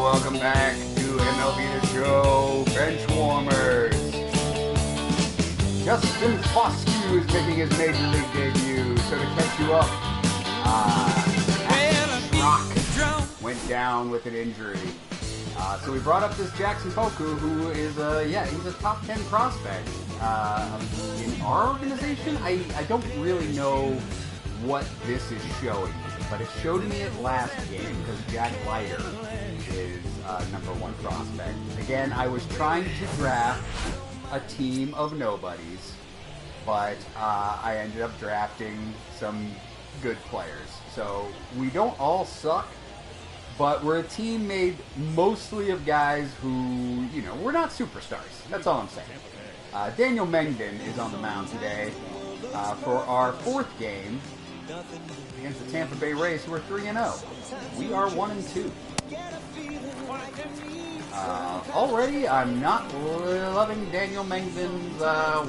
welcome back to MLB The Show, Benchwarmers. Justin Foscue is making his Major League debut, so to catch you up, Rock went down with an injury. So we brought up this Jackson Poku, who is, he's a top 10 prospect. In our organization, I don't really know what this is showing me, but it showed me it last game because Jack Leiter is #1 prospect. Again, I was trying to draft a team of nobodies, but I ended up drafting some good players. So we don't all suck, but we're a team made mostly of guys who, we're not superstars. That's all I'm saying. Daniel Mengden is on the mound today for our 4th game against the Tampa Bay Rays, who are 3-0. We are 1-2. Already, I'm not loving Daniel Mengden's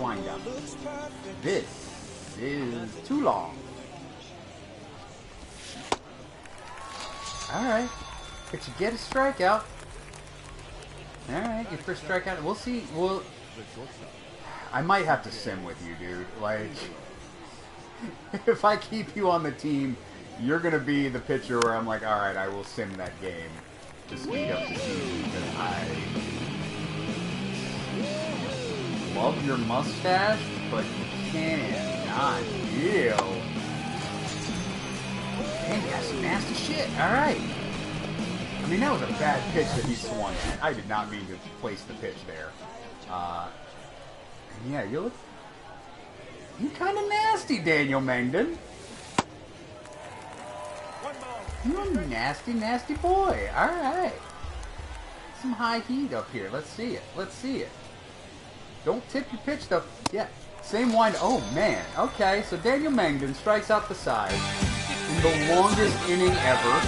wind-up. This is too long. Alright. Could you get a strikeout? Alright, your first strikeout. We'll see. I might have to sim with you, dude. Like, if I keep you on the team, you're going to be the pitcher where I'm like, alright, I will sim that game to speed up the team because I love your mustache, but you cannot deal. Dang, that's some nasty shit. Alright. I mean, that was a bad pitch that he swung at. I did not mean to place the pitch there. Yeah, you kind of nasty, Daniel Mengden. You're a nasty, nasty boy. Alright. Some high heat up here. Let's see it. Let's see it. Don't tip your pitch, though. Yeah. Same wind. Oh, man. Okay, so Daniel Mengden strikes out the side in the longest inning ever.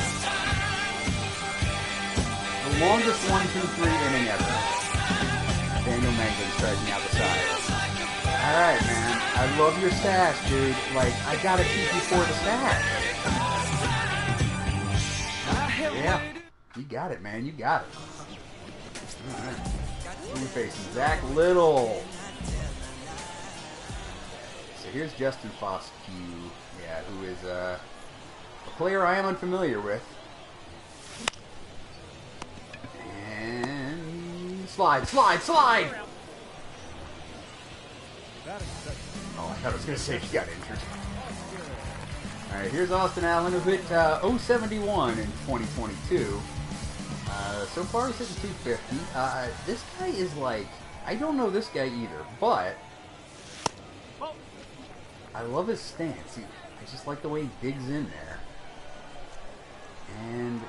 The longest 1-2-3 inning ever. Daniel Mengden striking out the side. Alright, man. I love your stash, dude. Like, I gotta keep you for the stash. Yeah. You got it, man. You got it. Alright. Who are we facing? Zach Little. So here's Justin Foscue. Yeah, who is a player I am unfamiliar with. And slide, slide, slide! Oh, I thought I was going to say he got injured. Alright, here's Austin Allen, who hit 071 in 2022. So far he's hitting 250. This guy is like, I don't know this guy either, but I love his stance. I just like the way he digs in there. And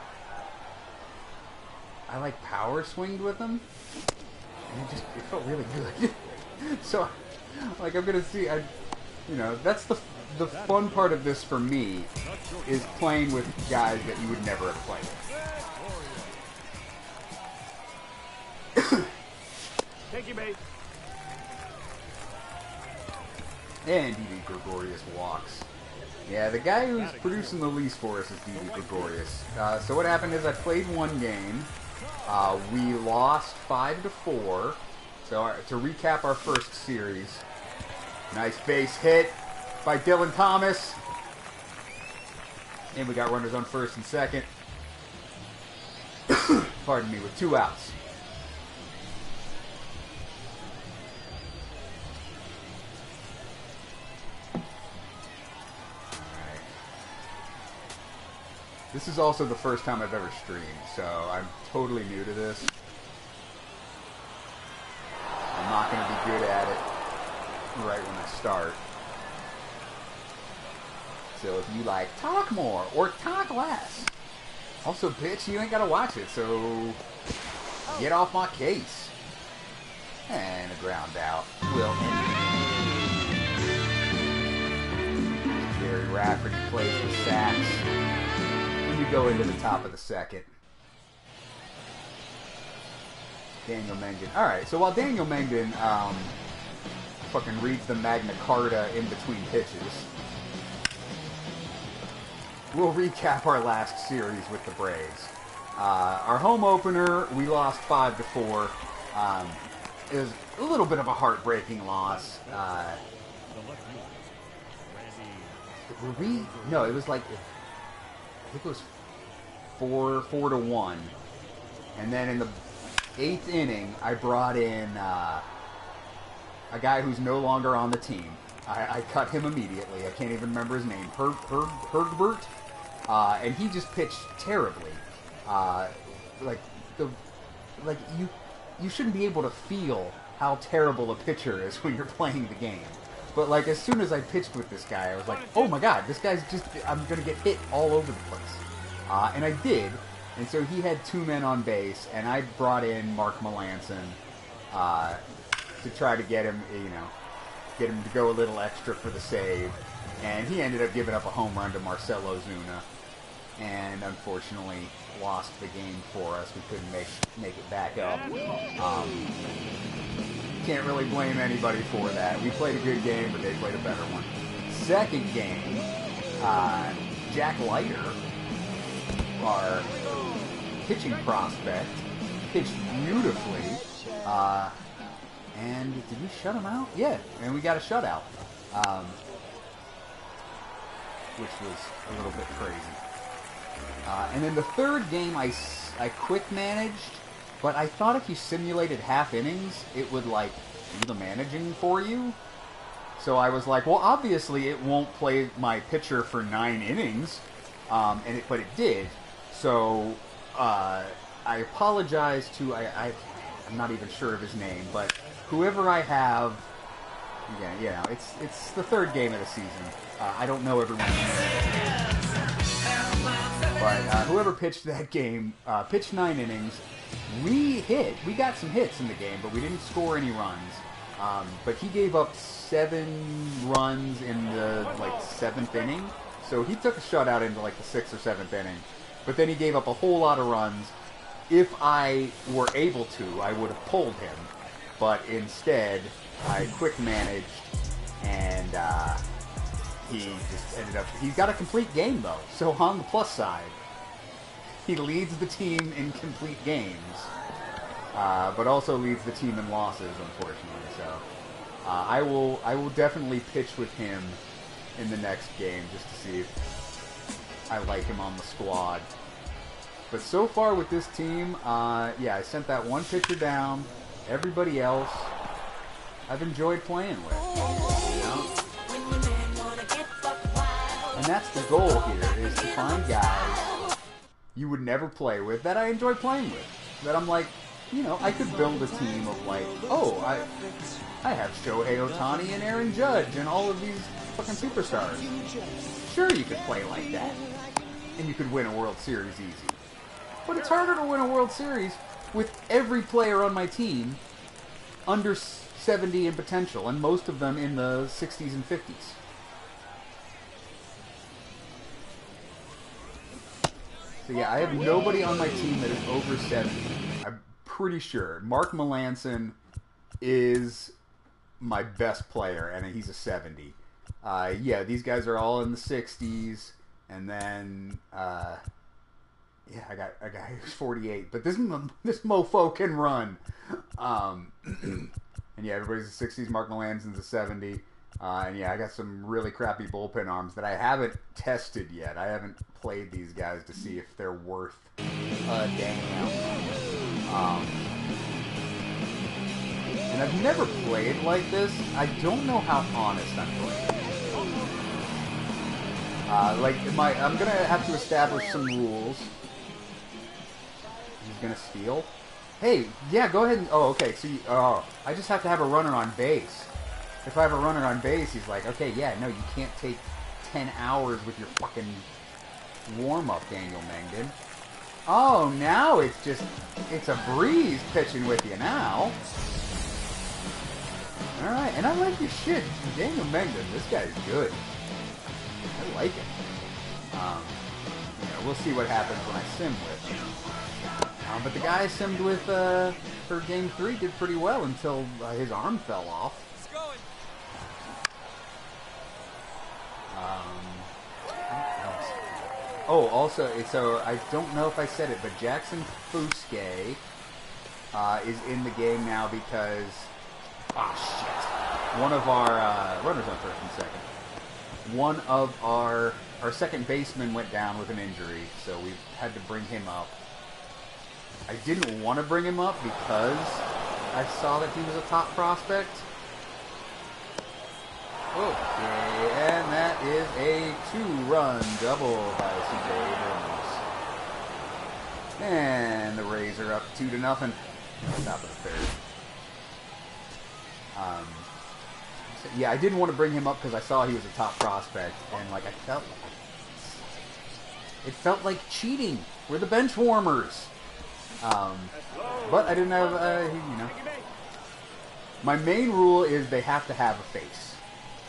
I like power swinged with him. And it felt really good. So, like, I'm gonna see, that's the fun part of this for me, is playing with guys that you would never have played with. Take your bait. And D.D. Gregorius walks. Yeah, the guy who's producing the least for us is D.D. Gregorius. So what happened is I played one game. We lost 5-4. So to recap our first series, nice base hit by Dylan Thomas. And we got runners on first and second. Pardon me, with 2 outs. Alright. This is also the first time I've ever streamed, so I'm totally new to this. I'm not going to be good at it right when I start. So if you like, talk more or talk less. Also, bitch, you ain't got to watch it, so get off my case. And a ground out. Will Jerry Rafferty plays the sax. And we go into the top of the second. Daniel Mengden. Alright, so while Daniel Mengden fucking reads the Magna Carta in between pitches, we'll recap our last series with the Braves. Our home opener, we lost 5-4. It was a little bit of a heartbreaking loss. Were we? No, it was like, I think it was 4-1. And then in the 8th inning, I brought in a guy who's no longer on the team. I cut him immediately. I can't even remember his name. Hergbert. And he just pitched terribly. You shouldn't be able to feel how terrible a pitcher is when you're playing the game. But like as soon as I pitched with this guy, I was like, oh my god, this guy's I'm gonna get hit all over the place. And I did. And so he had 2 men on base, and I brought in Mark Melanson to try to get him, get him to go a little extra for the save. And he ended up giving up a home run to Marcelo Zuna, and unfortunately lost the game for us. We couldn't make it back up. Can't really blame anybody for that. We played a good game, but they played a better one. Second game, Jack Leiter, our pitching prospect, pitched beautifully. And did we shut him out? Yeah, and we got a shutout, which was a little bit crazy. And then the third game, I quick managed, but I thought if you simulated half innings, it would like do the managing for you. So I was like, well, obviously it won't play my pitcher for 9 innings, but it did. So I apologize to I'm not even sure of his name, but whoever I have, it's the 3rd game of the season. I don't know everyone's name. But whoever pitched that game pitched 9 innings. We got some hits in the game, but we didn't score any runs. But he gave up 7 runs in the 7th inning. So he took a shutout into the 6th or 7th inning. But then he gave up a whole lot of runs. If I were able to, I would have pulled him. But instead, I quick managed, and he just ended up... He's got a complete game, though. So on the plus side, he leads the team in complete games, but also leads the team in losses, unfortunately. So I will definitely pitch with him in the next game just to see if I like him on the squad. But so far with this team, I sent that one pitcher down. Everybody else, I've enjoyed playing with. And that's the goal here, is to find guys you would never play with that I enjoy playing with. That I'm like, I could build a team of I have Shohei Ohtani and Aaron Judge and all of these fucking superstars. Sure, you could play like that. And you could win a World Series easy. But it's harder to win a World Series with every player on my team under 70 in potential, and most of them in the 60s and 50s. So yeah, I have nobody on my team that is over 70. I'm pretty sure. Mark Melanson is my best player, and he's a 70. These guys are all in the 60s, and then... I got a guy who's 48, but this mofo can run. And everybody's a 60s. Mark Melanson's a 70. I got some really crappy bullpen arms that I haven't tested yet. I haven't played these guys to see if they're worth a damn. And I've never played like this. I don't know how honest I'm playing. I'm gonna have to establish some rules. He's gonna steal. Hey, yeah, go ahead and... Oh, okay, so I just have to have a runner on base. If I have a runner on base, he's like, okay, yeah, no, you can't take 10 hours with your fucking warm-up, Daniel Mengden. Oh, now it's a breeze pitching with you now. Alright, and I like your shit. Daniel Mengden, this guy's good. I like it. We'll see what happens when I sim with him. But the guy I simmed with for Game 3 did pretty well until his arm fell off. What else? Oh, also, so I don't know if I said it, but Jackson Fouske is in the game now because, shit, one of our runners on first and second. One of our second baseman went down with an injury, so we had to bring him up. I didn't want to bring him up because I saw that he was a top prospect. Okay, and that is a 2-run double by CJ Abrams. And the Rays are up 2-0. Top of the third. Yeah, I didn't want to bring him up because I saw he was a top prospect, and like it felt like cheating. We're the Benchwarmers. But I didn't have, you know. My main rule is they have to have a face.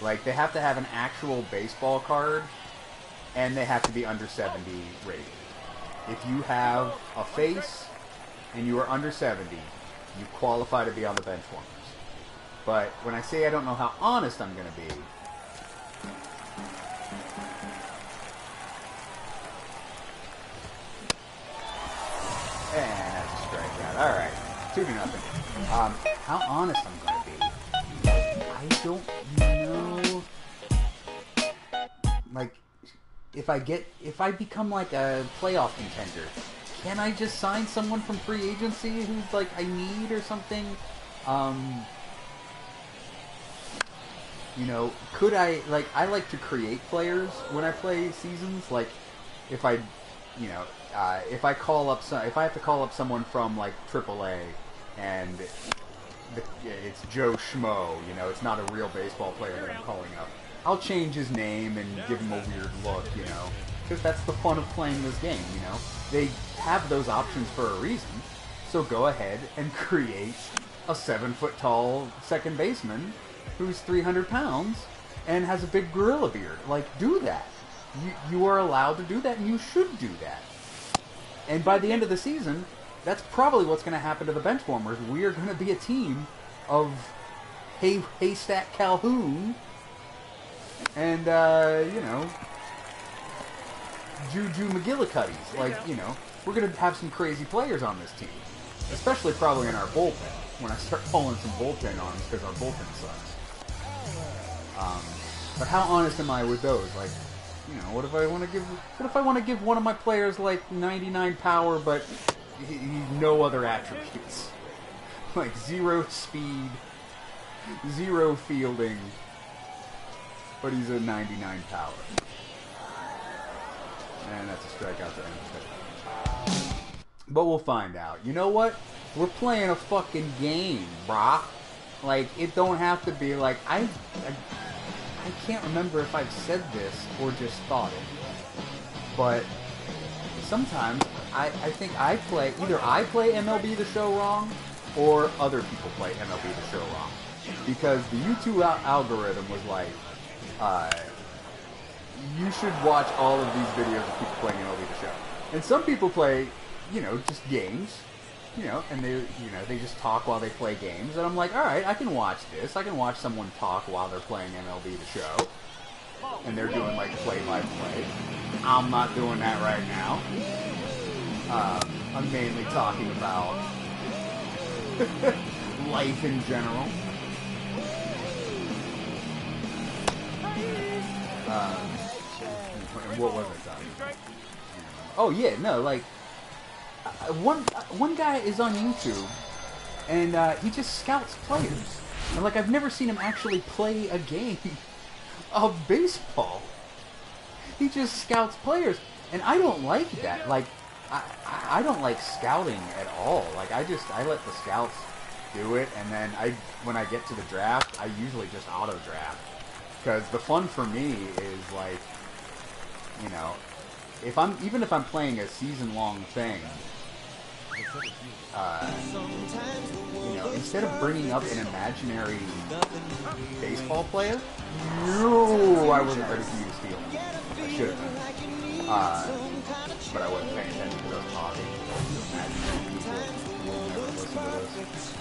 Like, they have to have an actual baseball card, and they have to be under 70 rated. If you have a face, and you are under 70, you qualify to be on the Benchwarmers. But when I say I don't know how honest I'm going to be, and that's a strikeout. Alright, 2-0. How honest I'm going to be, I don't know. Like, if I become like a playoff contender, can I just sign someone from free agency who's like I need or something? You know, could I, like, I like to create players when I play seasons. Like, if I, you know, if I have to call up someone from like AAA, and it's Joe Schmo, you know, it's not a real baseball player that I'm calling up, I'll change his name and give him a weird look, you know, because that's the fun of playing this game, you know. They have those options for a reason, so go ahead and create a 7-foot-tall second baseman who's 300 pounds and has a big gorilla beard. Like, do that. You are allowed to do that, and you should do that. And by the end of the season, that's probably what's going to happen to the Benchwarmers. We are going to be a team of Haystack Calhoun and, you know, Juju McGillicuddies. Like, you know, we're going to have some crazy players on this team. Especially probably in our bullpen, when I start pulling some bullpen arms, because our bullpen sucks. But how honest am I with those? Like, you know, what if I want to give one of my players like 99 power, but no other attributes? Like 0 speed, 0 fielding, but he's a 99 power. And that's a strikeout to end the fifth. But we'll find out. You know what? We're playing a fucking game, brah. Like, it don't have to be like, I can't remember if I've said this or just thought it. But sometimes I think either I play MLB The Show wrong, or other people play MLB The Show wrong. Because the YouTube algorithm was like, you should watch all of these videos of people playing MLB The Show. And some people play, you know, just games, you know, and they just talk while they play games. And I'm like, all right, I can watch this. I can watch someone talk while they're playing MLB The Show. And they're doing, like, play-by-play. I'm not doing that right now. I'm mainly talking about life in general. What was I talking about? Oh, yeah, no, like, one guy is on YouTube, and he just scouts players. And, like, I've never seen him actually play a game of baseball. He just scouts players, and I don't like that. Like, I don't like scouting at all. Like, I let the scouts do it, and then when I get to the draft, I usually just auto-draft. Because the fun for me is, like, you know, even if I'm playing a season-long thing, you know, instead of bringing up an imaginary baseball player, no, I wasn't ready for you to steal him. I should have been. But I wasn't paying attention because I was talking to imaginary people who will never listen to this.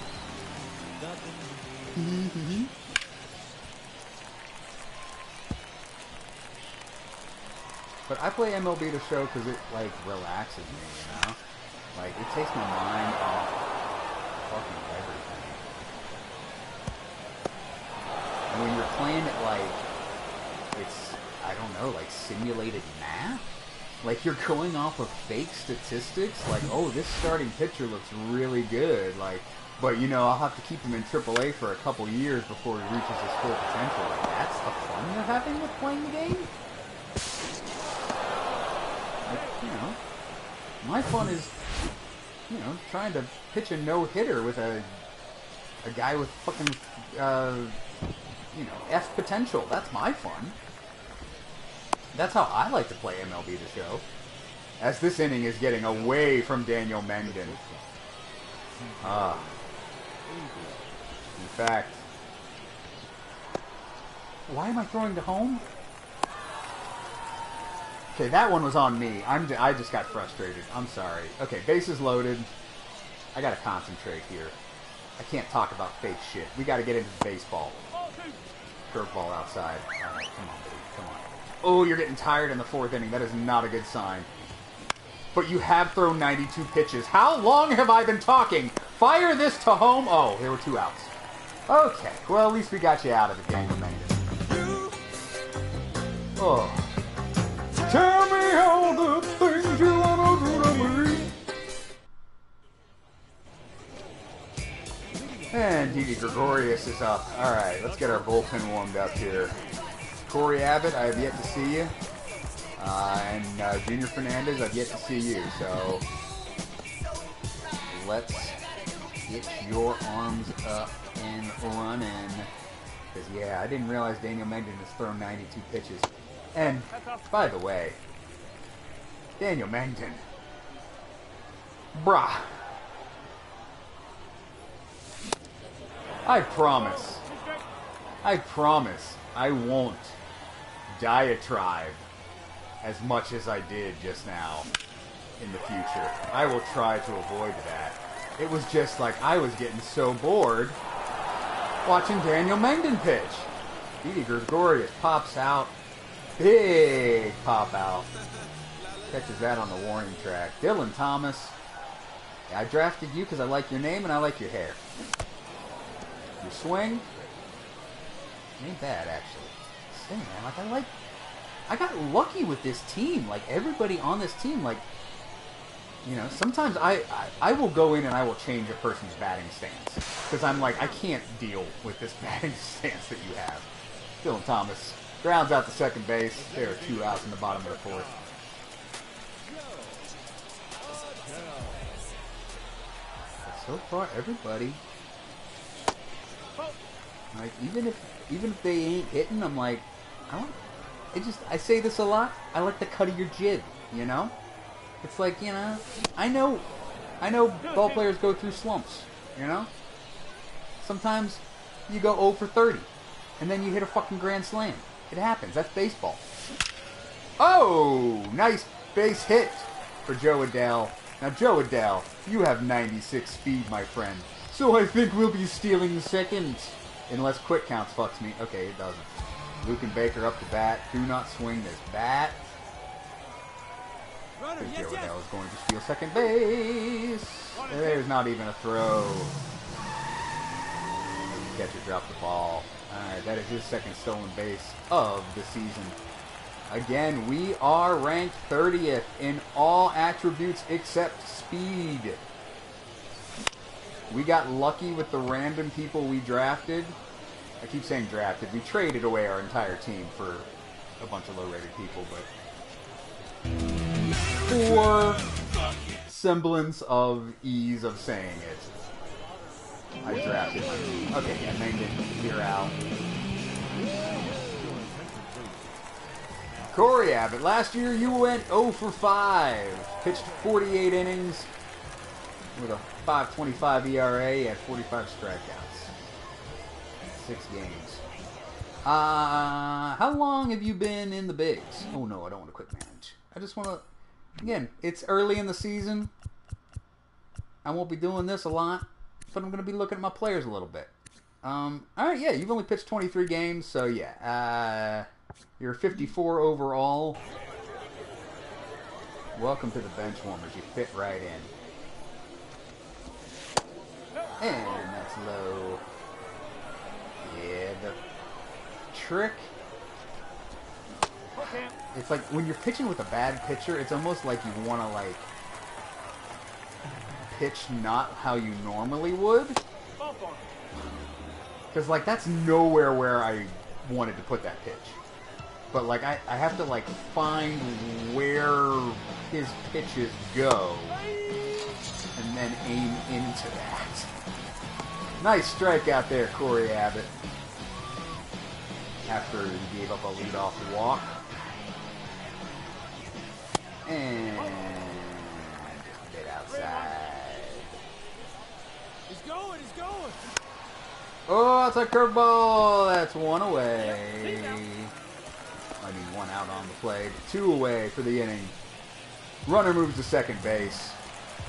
But I play MLB The Show because it, like, relaxes me, you know? Like, it takes my mind off fucking everything. And when you're playing it like, it's, I don't know, like simulated math? Like, you're going off of fake statistics? Like, oh, this starting pitcher looks really good. Like, but, you know, I'll have to keep him in AAA for a couple years before he reaches his full potential. Like, that's the fun you're having with playing the game? Like, you know, my fun is, you know, trying to pitch a no-hitter with a guy with fucking, you know, F potential. That's my fun. That's how I like to play MLB The Show. As this inning is getting away from Daniel Mengden. In fact, why am I throwing to home? Okay, that one was on me. I just got frustrated. I'm sorry. Okay, bases loaded. I gotta concentrate here. I can't talk about fake shit. We gotta get into baseball. Curveball outside. Alright, come on, baby. Come on. Oh, you're getting tired in the 4th inning. That is not a good sign. But you have thrown 92 pitches. How long have I been talking? Fire this to home. Oh, there were 2 outs. Okay, well, at least we got you out of it, Daniel Mengden. Oh. Tell me all the things you want to do to me. And Didi Gregorius is up. Alright, let's get our bullpen warmed up here. Corey Abbott, I have yet to see you. And Junior Fernandez, I've yet to see you. So, let's get your arms up and running. Because, yeah, I didn't realize Daniel Mengden has thrown 92 pitches. And, by the way, Daniel Mengden. Brah. I promise I won't diatribe as much as I did just now in the future. I will try to avoid that. It was just like I was getting so bored watching Daniel Mengden pitch. Didi Gregorius pops out. Big pop out. Catches that on the warning track. Dylan Thomas. I drafted you because I like your name and I like your hair. Your swing ain't bad, actually. Say, man, I got lucky with this team. Like, everybody on this team, like, you know, sometimes I will go in and I will change a person's batting stance. Because I'm like, I can't deal with this batting stance that you have. Dylan Thomas grounds out to second base. There are 2 outs in the bottom of the 4th. But so far, everybody, like, even if they ain't hitting, I'm like, I say this a lot. I like the cut of your jib, you know? It's like, you know, I know ball players go through slumps, you know? Sometimes you go 0 for 30, and then you hit a fucking grand slam. It happens. That's baseball. Oh, nice base hit for Joe Adele. Now, Joe Adele, you have 96 speed, my friend. So I think we'll be stealing second. Unless quick counts fucks me. Okay, it doesn't. Luke and Baker up to bat. Do not swing this bat. Joe Adele is going to steal second base. There's not even a throw. Catcher dropped the ball. Alright, that is his second stolen base of the season. Again, we are ranked 30th in all attributes except speed. We got lucky with the random people we drafted. I keep saying drafted. We traded away our entire team for a bunch of low-rated people, but for semblance of ease of saying it, I drafted my team. Okay, yeah, Mengden, you're out. Corey Abbott, last year you went 0 for 5. Pitched 48 innings with a 5.25 ERA at 45 strikeouts. 6 games. How long have you been in the bigs? Oh no, I don't want to quick manage. I just want to, again, it's early in the season. I won't be doing this a lot, but I'm going to be looking at my players a little bit. Alright, yeah, you've only pitched 23 games, so yeah. You're 54 overall. Welcome to the Benchwarmers. You fit right in. And that's low. Yeah, the trick. It's like when you're pitching with a bad pitcher, it's almost like you want to like pitch not how you normally would. Because like that's nowhere where I wanted to put that pitch. But like I have to like find where his pitches go and then aim into that. Nice strikeout there, Corey Abbott. After he gave up a leadoff walk. And just a bit outside. He's going, he's going. Oh, that's a curveball. That's one away. I mean, one out on the plate. 2 away for the inning. Runner moves to second base.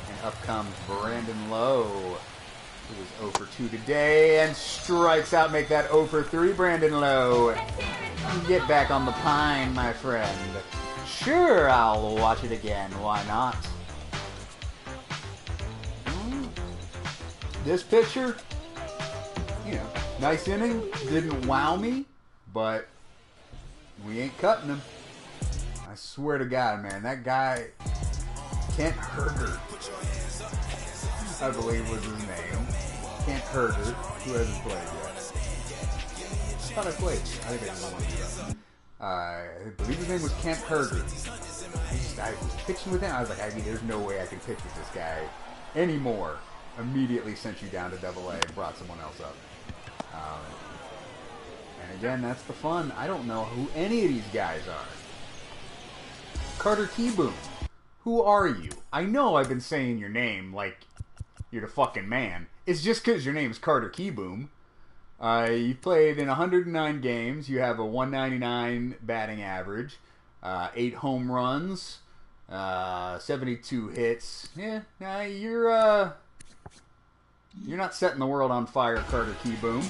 And up comes Brandon Lowe, who is 0 for 2 today and strikes out. Make that 0 for 3, Brandon Lowe. Get back on the pine, my friend. Sure, I'll watch it again. Why not? This pitcher, you know, nice inning. Didn't wow me, but we ain't cutting him. I swear to God, man, that guy, Kent Herger, I believe was his name. Kent Herger, who hasn't played yet. I thought I played. I think I just wanted to. I believe his name was Kent Herger. I was pitching with him. I was like, there's no way I can pitch with this guy anymore. Immediately sent you down to AA and brought someone else up. And again, that's the fun. I don't know who any of these guys are. Carter Keyboom, who are you? I know I've been saying your name like you're the fucking man. It's just because your name is Carter Keyboom. You've played in 109 games. You have a 199 batting average, 8 home runs, 72 hits. Yeah, you're not setting the world on fire, Carter Keyboom.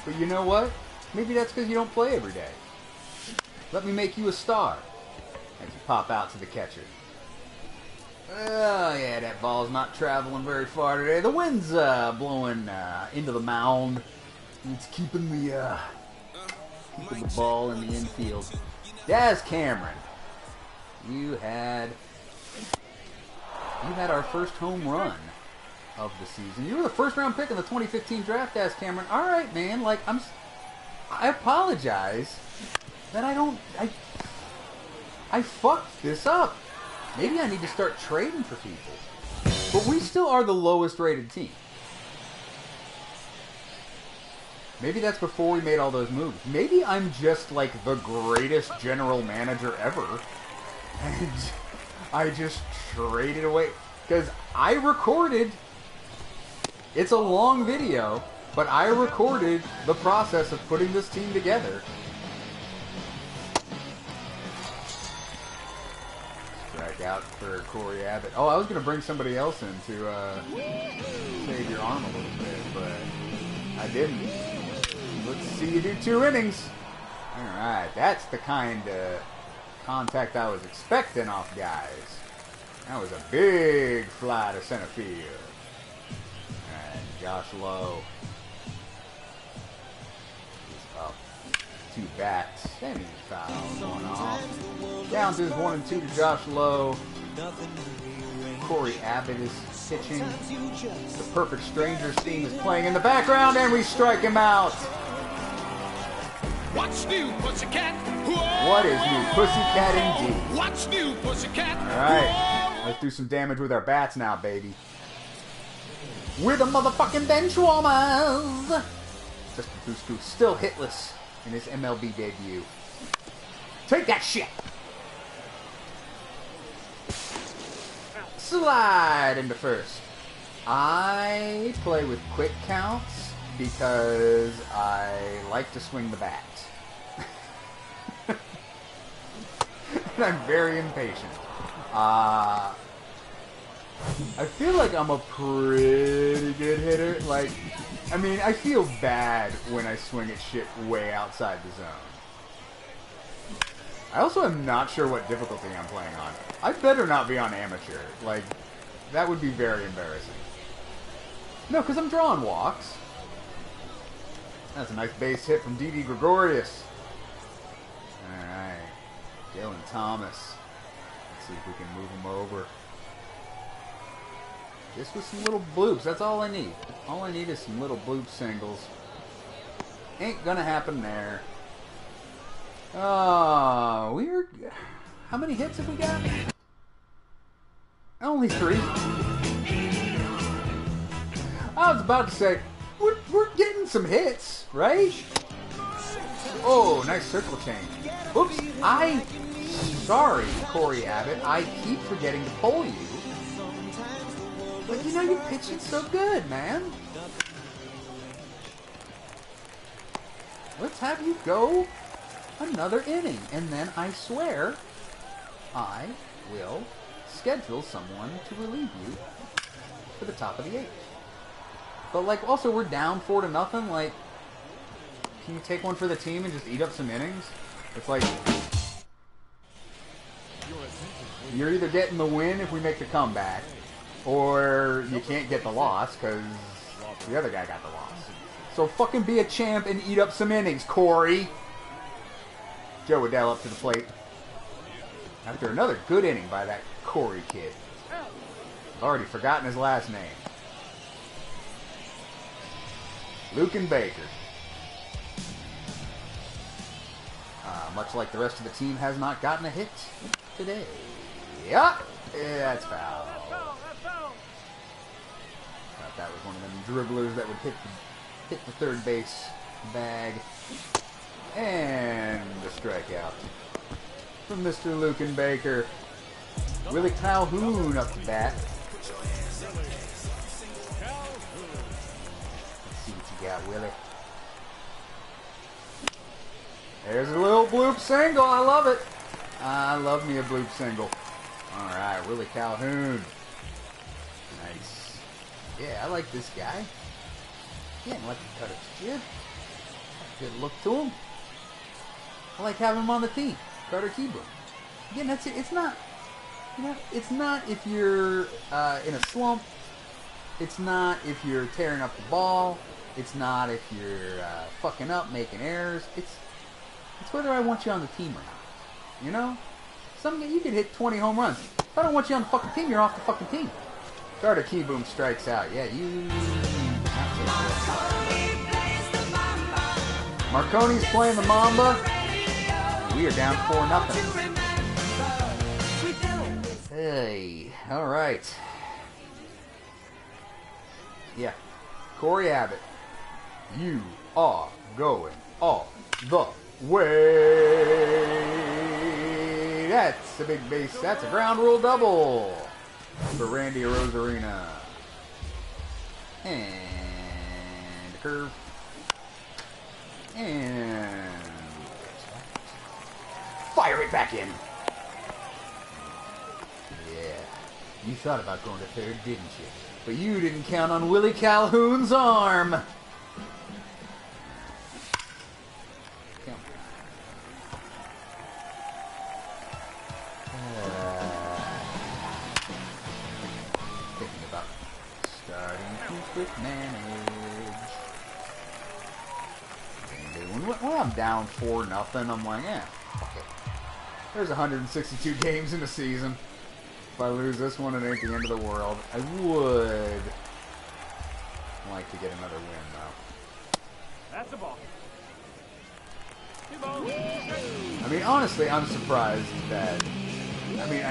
But you know what? Maybe that's because you don't play every day. Let me make you a star. As you pop out to the catcher. Oh, yeah, that ball's not traveling very far today. The wind's blowing into the mound. It's keeping the ball in the infield. Daz Cameron, you had our first home run of the season. You were the first round pick in the 2015 draft, Daz Cameron. All right, man. Like I apologize that I fucked this up. Maybe I need to start trading for people. But we still are the lowest rated team. Maybe that's before we made all those moves. Maybe I'm just like the greatest general manager ever. And I just traded away. Because I recorded. It's a long video. But I recorded the process of putting this team together. Out for Corey Abbott. Oh, I was going to bring somebody else in to save your arm a little bit, but I didn't. Let's see you do 2 innings. Alright, that's the kind of contact I was expecting off guys. That was a big fly to center field. Alright, Josh Lowe. He's up. 2 bats. And he's foul going off. Down to his 1 and 2 to Josh Lowe. Corey Abbott is pitching. The Perfect Strangers theme is playing in the background, and we strike him out. What's new, Pussycat? What is new, Pussycat indeed? What's new, Pussycat? Alright, let's do some damage with our bats now, baby. We're the motherfucking Benchwarmers! Just Busku still hitless in his MLB debut. Take that shit! Slide into first. I play with quick counts because I like to swing the bat. And I'm very impatient. I feel like I'm a pretty good hitter. Like, I mean, I feel bad when I swing at shit way outside the zone. I also am not sure what difficulty I'm playing on. I better not be on amateur. Like, that would be very embarrassing. No, because I'm drawing walks. That's a nice base hit from Didi Gregorius. Alright. Dylan Thomas. Let's see if we can move him over. Just with some little bloops. That's all I need. All I need is some little bloop singles. Ain't gonna happen there. Oh, we're... How many hits have we got? Only 3. I was about to say, we're getting some hits, right? Oh, nice circle change. Oops, sorry, Corey Abbott. I keep forgetting to pull you. But you know, you're pitching so good, man. Let's have you go another inning. And then I swear I will schedule someone to relieve you for the top of the 8th. But, like, also, we're down 4-0. Like, can you take one for the team and just eat up some innings? It's like, you're either getting the win if we make the comeback, or you can't get the loss because the other guy got the loss. So fucking be a champ and eat up some innings, Corey. Joe Waddell up to the plate. After another good inning by that Corey kid. I've already forgotten his last name. Lucan Baker. Much like the rest of the team, has not gotten a hit today. Yeah, that's foul. Thought that was one of them dribblers that would hit the third base bag. And a strikeout from Mr. Lucan Baker. Willie Calhoun up to bat. Let's see what you got, Willie. There's a little bloop single. I love it. I love me a bloop single. All right, Willie Calhoun. Nice. Yeah, I like this guy. He didn't like to cut his jib. Good look to him. I like having him on the team. Carter Keeble. Again, that's it. It's not, you know, it's not if you're in a slump. It's not if you're tearing up the ball. It's not if you're fucking up, making errors. It's whether I want you on the team or not. You know? You could hit 20 home runs. If I don't want you on the fucking team, you're off the fucking team. Carter Keyboom strikes out. Yeah, you... Marconi's playing the Mamba. We are down 4-0. Hey, alright. Yeah. Corey Abbott. You are going all the way. That's a big base. That's a ground rule double for Randy Rosarina. And a curve. And fire it back in. Yeah. You thought about going to third, didn't you? But you didn't count on Willie Calhoun's arm. Thinking about starting to quick manage. When I'm down 4-0, I'm like, yeah, fuck it. There's 162 games in the season. If I lose this one, it ain't the end of the world. I would like to get another win, though. That's a ball. I mean, honestly, I'm surprised that... I mean,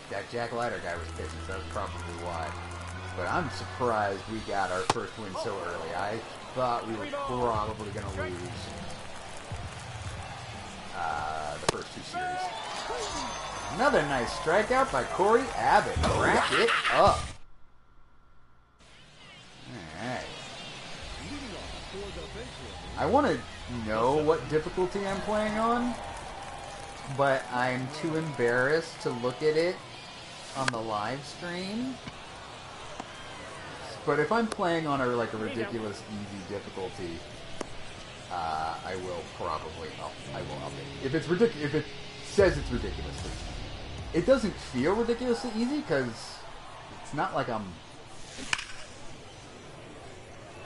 that Jack Leiter guy was pitching, so that's probably why. But I'm surprised we got our first win so early. I thought we were probably going to lose the first 2 series. Another nice strikeout by Corey Abbott. Rack it up. Alright. I want to know what difficulty I'm playing on, but I'm too embarrassed to look at it on the live stream. But if I'm playing on a ridiculous easy difficulty, I will probably I will update. If it's ridiculous, if it says it's ridiculously easy. It doesn't feel ridiculously easy because it's not like I'm,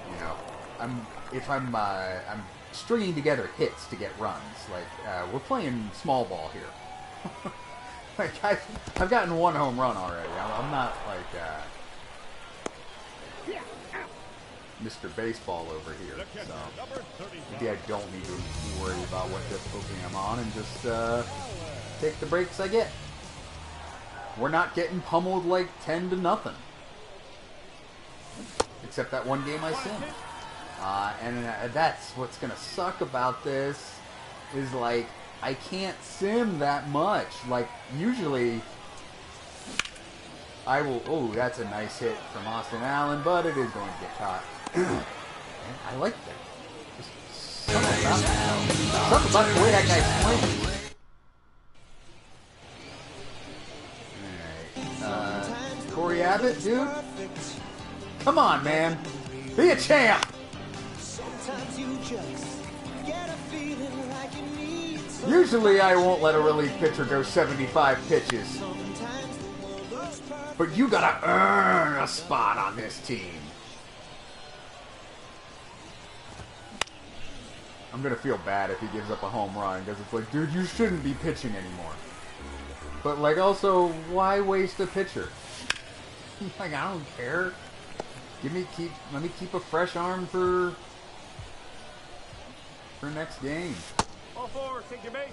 you know, I'm stringing together hits to get runs. Like we're playing small ball here. Like I've gotten one home run already. I'm not like Mr. Baseball over here. So maybe I don't need to worry about what difficulty I'm on and just take the breaks I get. We're not getting pummeled like 10-0. Except that one game I simmed. And that's what's going to suck about this is like I can't sim that much. Like usually I will... Oh, that's a nice hit from Austin Allen, but it is going to get caught. I like that. Just something about the way that guy swings. Alright. Corey Abbott, dude? Come on, man. Be a champ! Usually I won't let a relief pitcher go 75 pitches. But you gotta earn a spot on this team. I'm gonna feel bad if he gives up a home run, because it's like, dude, you shouldn't be pitching anymore. But, like, also, why waste a pitcher? Like, I don't care. Let me keep a fresh arm for next game. All four, take your base.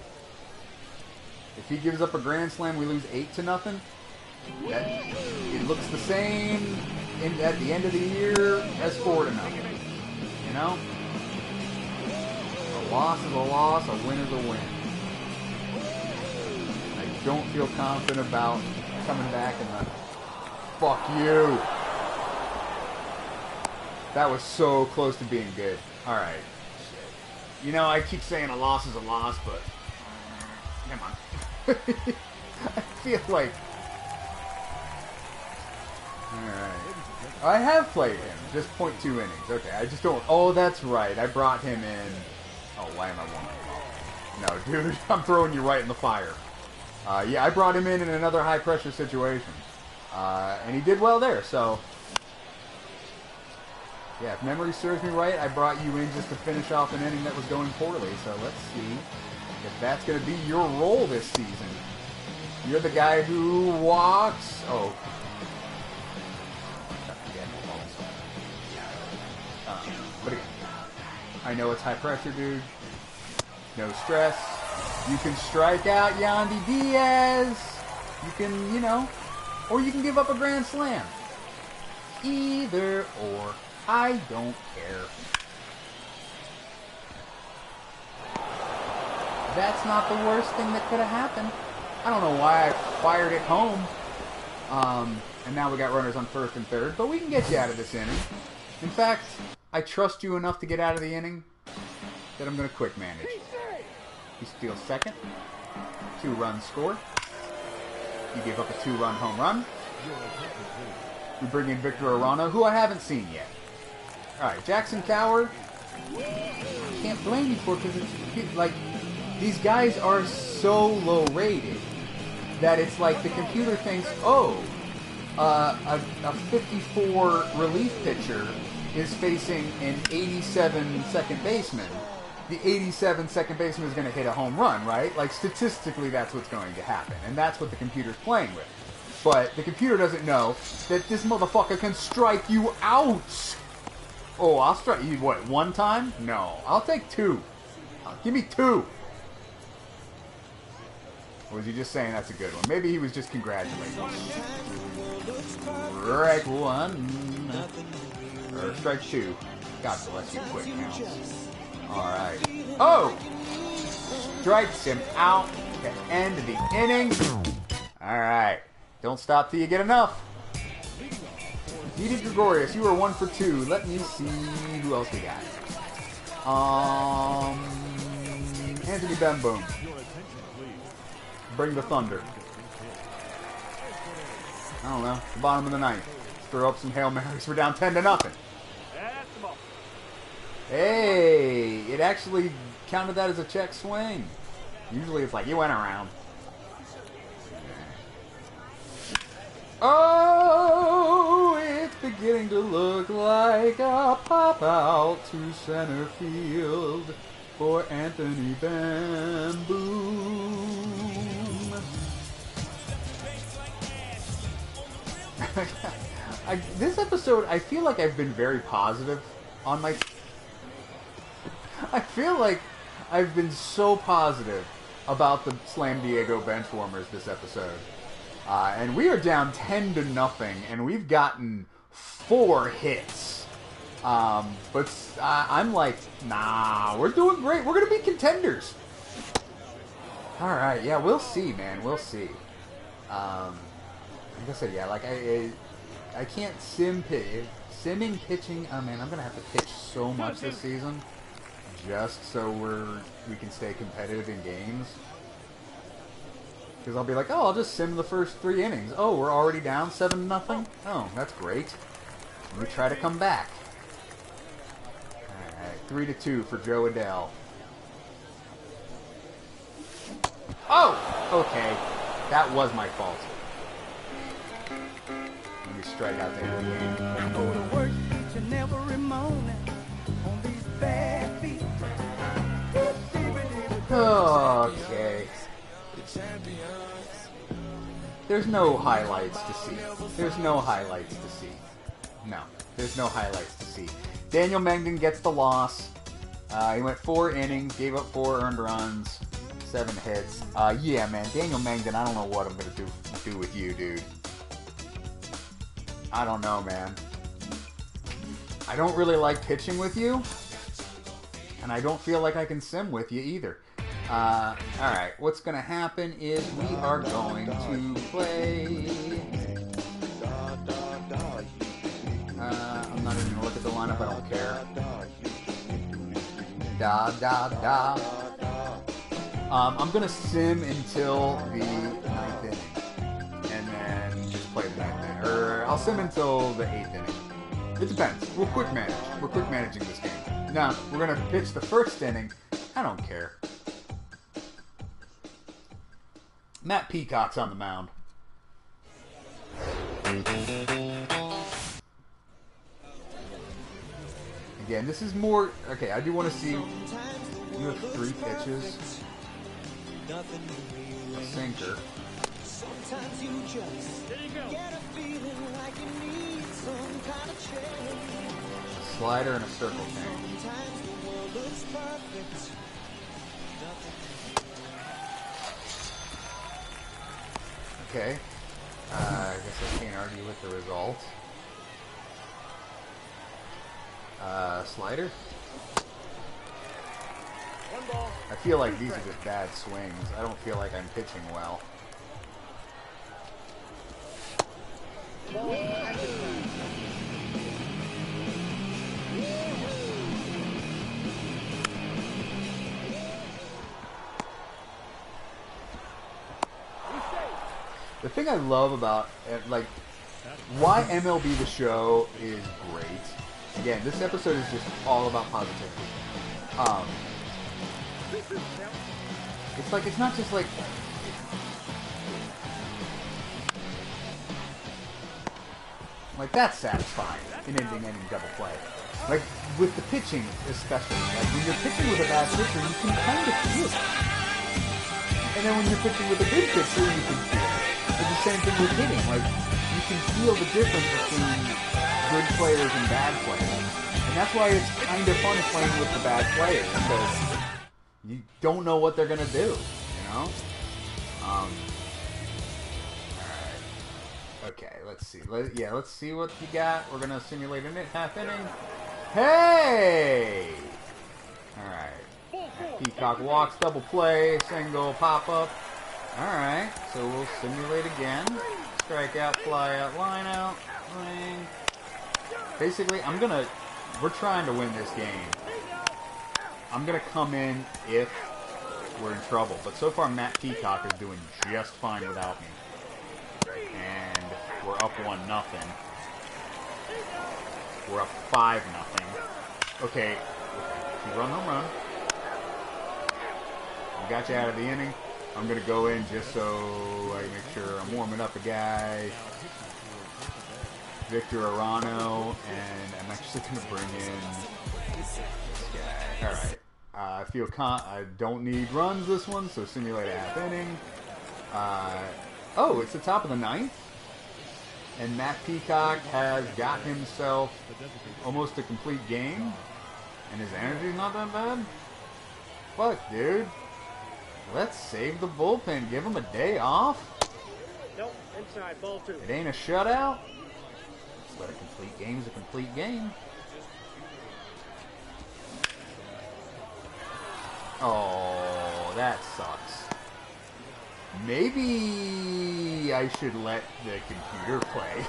If he gives up a grand slam, we lose 8-0. It looks the same at the end of the year as 4-0. You know? A loss is a loss, a win is a win. I don't feel confident about coming back and the... Fuck you! That was so close to being good. Alright. You know, I keep saying a loss is a loss, but... Come on. I feel like... Alright. I have played him. Just 0.2 innings. Okay, I just don't... Oh, that's right. I brought him in... Oh, why am I warming him up? No, dude. I'm throwing you right in the fire. Yeah, I brought him in another high-pressure situation. And he did well there, so... Yeah, if memory serves me right, I brought you in just to finish off an inning that was going poorly. So let's see if that's going to be your role this season. You're the guy who walks... Oh. But again, I know it's high pressure, dude. No stress. You can strike out Yandy Diaz. You can, you know, or you can give up a grand slam. Either or. I don't care. That's not the worst thing that could have happened. I don't know why I fired it home. And now we got runners on first and third, but we can get you out of this inning. In fact, I trust you enough to get out of the inning that I'm going to quick manage. You steal second. 2 runs scored. You give up a 2-run home run. We bring in Victor Arano, who I haven't seen yet. Alright, Jackson Coward. Can't blame you for it because it's like these guys are so low rated that it's like the computer thinks, oh, a 54 relief pitcher is facing an 87 second baseman. The 87 second baseman is going to hit a home run, right? Like statistically, that's what's going to happen, and that's what the computer's playing with. But the computer doesn't know that this motherfucker can strike you out. Oh, I'll strike you, what, 1 time? No, I'll take 2. Give me 2. Or was he just saying that's a good one? Maybe he was just congratulating. Strike 1. Or strike 2. God bless you, quick counts. Alright. Oh! Strikes him out at the end of the inning. Alright. Don't stop till you get enough. Didi Gregorius, you are 1 for 2. Let me see who else we got. Anthony Bemboom. Bring the thunder. I don't know. The bottom of the ninth. Throw up some Hail Marys. We're down 10-0. That's the ball. Hey, it actually counted that as a check swing. Usually it's like, you went around. Oh, it's beginning to look like a pop-out to center field for Anthony Bamboom. This episode, I feel like I've been very positive on my... I feel like I've been so positive about the Slam Diego Benchwarmers this episode. And we are down 10-0, and we've gotten 4 hits. But I'm like, nah, we're doing great. We're going to be contenders. Alright, yeah, we'll see, man. We'll see. Like I said, yeah, like I can't simming pitching. Oh man, I'm gonna have to pitch so much this season, just so we can stay competitive in games. Because I'll be like, oh, I'll just sim the first 3 innings. Oh, we're already down 7-0. Oh, that's great. Let me try to come back. All right, 3-2 for Joe Adele. Oh, okay, that was my fault. Strike out there in the game. Go to work each and every morning on these bad feet. Okay. There's no highlights to see. There's no highlights to see. No, there's no highlights to see. Daniel Mengden gets the loss. He went 4 innings, gave up 4 earned runs, 7 hits. Yeah, man, Daniel Mengden, I don't know what I'm gonna do with you, dude. I don't know, man. I don't really like pitching with you, and I don't feel like I can sim with you either. Alright, what's going to happen is we are going to play... I'm not even going to look at the lineup, I don't care. I'm going to sim until the 9th inning. And then just play the 9th inning. Or I'll sim until the 8th inning. It depends. We'll quick manage. We're quick managing this game. Now, we're going to pitch the first inning. I don't care. Matt Peacock's on the mound. Again, this is more... Okay, I do want to see... You have 3 pitches. A sinker. Sometimes you just get a feeling like you need some kind of change. A slider and a circle tank. Sometimes the world looks perfect. Okay. I guess I can't argue with the result. Slider. I feel like these are just bad swings. I don't feel like I'm pitching well. The thing I love about, like, why MLB The Show is great. Again, this episode is just all about positivity. It's like, it's not just like... Like, that's satisfying, an ending double play. Like, with the pitching, especially. Like, when you're pitching with a bad pitcher, you can kind of feel it. And then when you're pitching with a good pitcher, you can feel it. It's the same thing with hitting. Like, you can feel the difference between good players and bad players. And that's why it's kind of fun playing with the bad players, because you don't know what they're going to do, you know? Alright. Okay, let's see. Let's see what you got. We're going to simulate a half inning. Hey! Alright. Peacock walks, double play, single, pop-up. Alright, so we'll simulate again. Strikeout, fly out, line out, ring. Basically, we're trying to win this game. I'm gonna come in if we're in trouble. But so far, Matt Peacock is doing just fine without me. And we're up 1-0. We're up 5-0. Okay, 2-run home run. I got you out of the inning. I'm going to go in just so I make sure I'm warming up a guy. Victor Arano, and I'm actually going to bring in this guy. All right. I feel I don't need runs this one, so simulate a half inning. Oh, it's the top of the 9th. And Matt Peacock has got himself almost a complete game. And his energy's not that bad. Fuck, dude. Let's save the bullpen. Give him a day off. Nope, inside, ball 2. It ain't a shutout. But a complete game's a complete game. Oh, that sucks. Maybe I should let the computer play.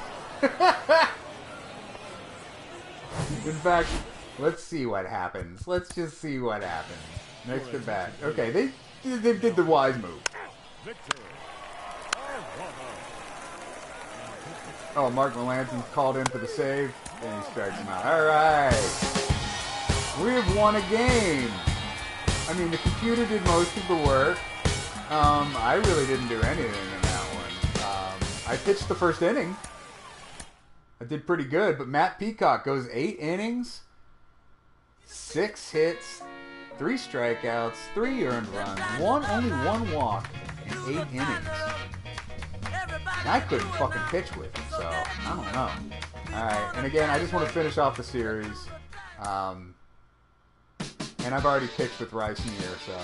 In fact, let's see what happens. Let's just see what happens. Next at bat. Okay, they did the wise move. Oh, Mark Melanson's called in for the save, and he strikes him out. All right. We have won a game. I mean, the computer did most of the work. I really didn't do anything in that one. I pitched the first inning. I did pretty good, but Matt Peacock goes 8 innings, 6 hits, 3 strikeouts, 3 earned runs, only one walk in 8 innings. And I couldn't fucking pitch with him, so I don't know. Alright, and again, I just want to finish off the series. And I've already pitched with Rice Neer, so